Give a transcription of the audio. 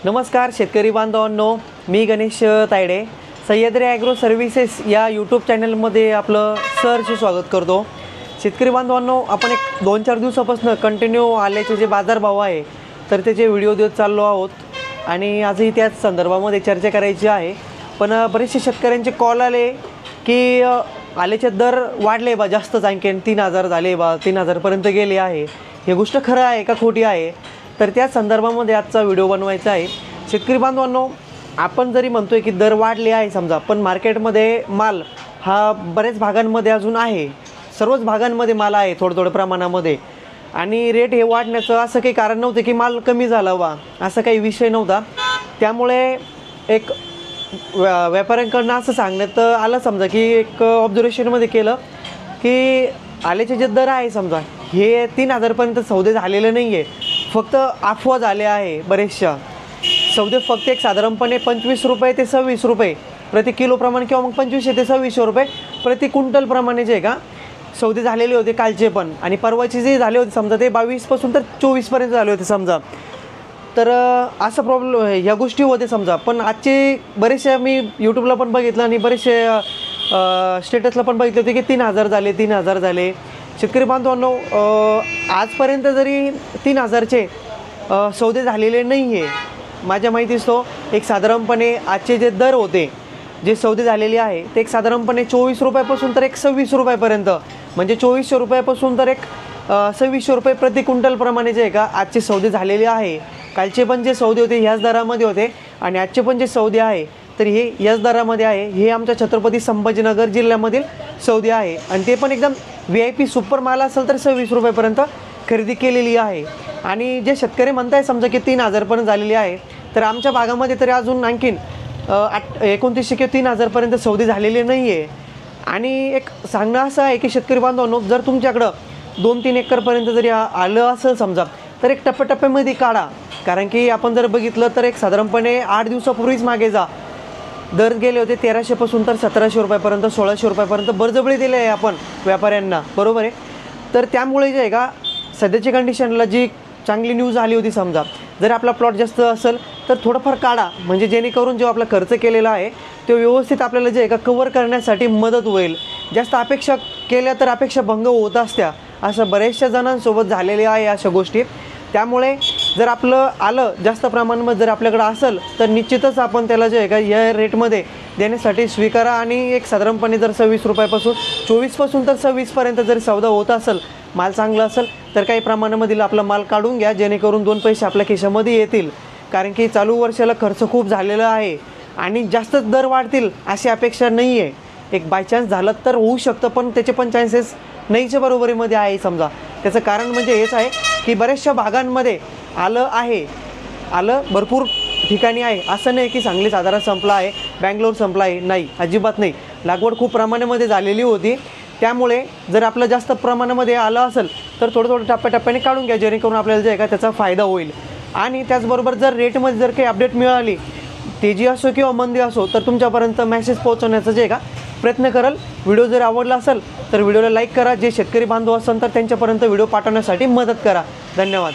नमस्कार शेतकरी बांधवांनो, मी गणेश तायडे सह्याद्री ॲग्रो सर्व्हिसेस या यूट्यूब चॅनलमध्ये आपलं सहर्ष स्वागत करतो। शेतकरी बांधवांनो, आपण एक 2-4 दिवसापासून कंटिन्यू आल्याचे जे बाजारभाव आहे तर त्याचे व्हिडिओ देत चाललो आहोत आणि आजही त्याच संदर्भामध्ये चर्चा करायची आहे। पण बरेचसे शेतकऱ्यांचे कॉल आले की आल्याचे दर वाढले बा, जास्तच आणखीन 3000 झाले बा, 3000 पर्यंत गेले आहे। हे गोष्ट खरं आहे का खोटी आहे, तर त्या संदर्भामध्ये आजचा व्हिडिओ बनवायचा आहे। शेतकरी बांधवांनो, आपण जरी म्हणतोय की दर वाढले आहे समजा, पण मार्केटमध्ये माल हा बरेच भागांमध्ये अजून आहे, सर्वच भागांमध्ये माल आहे थोडं प्रमाणामध्ये, आणि रेट हे वाढण्याचं असं काही कारण नव्हतं की माल कमी झाला वा, असा काही विषय नव्हता। त्यामुळे एक व्यापाऱ्यांकडून असं सांगण्यात आलं समजा की एक ऑब्झर्वेशनमध्ये केलं की आल्याचे जे दर आहे समजा हे 3000 पर्यंत सौदे झालेले नाही आहे, फक्त अफवा झाले आहे। बरेचशा सौदे फक्त एक साधारणपणे 25 रुपये ते 26 रुपये प्रति किलो प्रमाणे किंवा मग 2500 ते 2600 रुपये प्रति क्विंटल प्रमाणे जे का सौदे झालेले होते कालचे पण, आणि परवाचे जे झाले होते समजा ते 22 पासून तर 24 पर्यंत झाले होते समजा। तर असा प्रॉब्लेम ह्या गोष्टी होते समजा। पण आजचे बरेचसे मी यूट्यूबला पण बघितलं आणि बरेचसे स्टेटसला पण बघितले होते की 3000 झाले, 3000 झाले। शेतकरी बांधवांनो, आजपर्यंत जरी 3000चे सौदे झालेले नाही आहे माझ्या माहितीस, तो एक साधारणपणे आजचे जे दर होते जे सौदे झालेले आहे ते एक साधारणपणे 24 रुपयापासून तर एक 26 रुपयापर्यंत, म्हणजे 2400 रुपयापासून तर एक 2600 रुपये प्रति क्विंटल प्रमाणे जे आहे का आजचे सौदे झालेले आहे। कालचे पण जे सौदे होते ह्याच दरामध्ये होते आणि आजचे पण जे सौदे आहे तर हे याच दरामध्ये आहे। हे आमच्या छत्रपती संभाजीनगर जिल्ह्यामधील सौदे आहे आणि ते पण एकदम VIP सुपर माल असेल तर 26 रुपयापर्यंत खरेदी केलेली आहे। आणि जे शेतकरी म्हणताय समजा की 3000 पर्यंत झालेली आहे, तर आमच्या भागामध्ये तरी अजून आणखीन 2900 किंवा 3000 पर्यंत सौदे झालेले नाही आहे। आणि एक सांगणं असं आहे की शेतकरी बांधवांनो, जर तुमच्याकडं 2-3 एकरपर्यंत जरी आलं असेल समजा तर एक टप्प्याटप्प्यामध्ये काढा, कारण की आपण जर बघितलं तर एक साधारणपणे 8 दिवसापूर्वीच मागे जा दर गेले होते 1300 पासून तर 1700 रुपयापर्यंत, 1600 रुपयापर्यंत बळजबरी दिले आहे आपण व्यापाऱ्यांना, बरोबर आहे। तर त्यामुळे जे आहे का सध्याची कंडिशनला जी चांगली न्यूज आली होती समजा, जर आपला प्लॉट जास्त असेल तर थोडंफार काढा, म्हणजे जेणेकरून जो आपला खर्च केलेला आहे तो व्यवस्थित आपल्याला जे आहे का कव्हर करण्यासाठी मदत होईल। जास्त अपेक्षा केल्या तर अपेक्षा भंग होत असत्या, असं बऱ्याचशा जणांसोबत झालेले आहे अशा गोष्टी। त्यामुळे जर आपलं आलं जास्त प्रमाणामध्ये जर आपल्याकडे असेल तर निश्चितच आपण त्याला जे आहे का या रेटमध्ये देण्यासाठी स्वीकारा। आणि एक साधारणपणे जर 26 रुपयापासून 24 पासून तर 26 पर्यंत जर सौदा होत असेल, माल चांगला असेल तर काही प्रमाणामध्ये आपला माल काढून घ्या, जेणेकरून 2 पैसे आपल्या खिशामध्ये येतील। कारण की चालू वर्षाला खर्च खूप झालेला आहे आणि जास्त दर वाढतील अशी अपेक्षा नाही आहे। एक बाय चान्स झालं तर होऊ शकतं, पण त्याचे पण चान्सेस नाहीच्या बरोबरीमध्ये आहे समजा। त्याचं कारण म्हणजे हेच आहे की बऱ्याचशा भागांमध्ये आलं भरपूर ठिकाणी आहे, असं नाही की सांगली सातारा संपला आहे, बँगलोर संपला आहे, नाही, अजिबात नाही। लागवड खूप प्रमाणामध्ये झालेली होती, त्यामुळे जर आपलं जास्त प्रमाणामध्ये आलं असेल तर थोडं टप्प्याटप्प्याने काढून घ्या, जेणेकरून आपल्याला जे आहे का त्याचा फायदा होईल। आणि त्याचबरोबर जर रेटमध्ये जर काही अपडेट मिळाली, तेजी असो किंवा मंदी असो, तर तुमच्यापर्यंत मेसेज पोहोचवण्याचा जे आहे का प्रयत्न कराल। व्हिडिओ जर आवडला असेल तर व्हिडिओला लाईक करा, जे शेतकरी बांधव असेल तर त्यांच्यापर्यंत व्हिडिओ पाठवण्यासाठी मदत करा। धन्यवाद।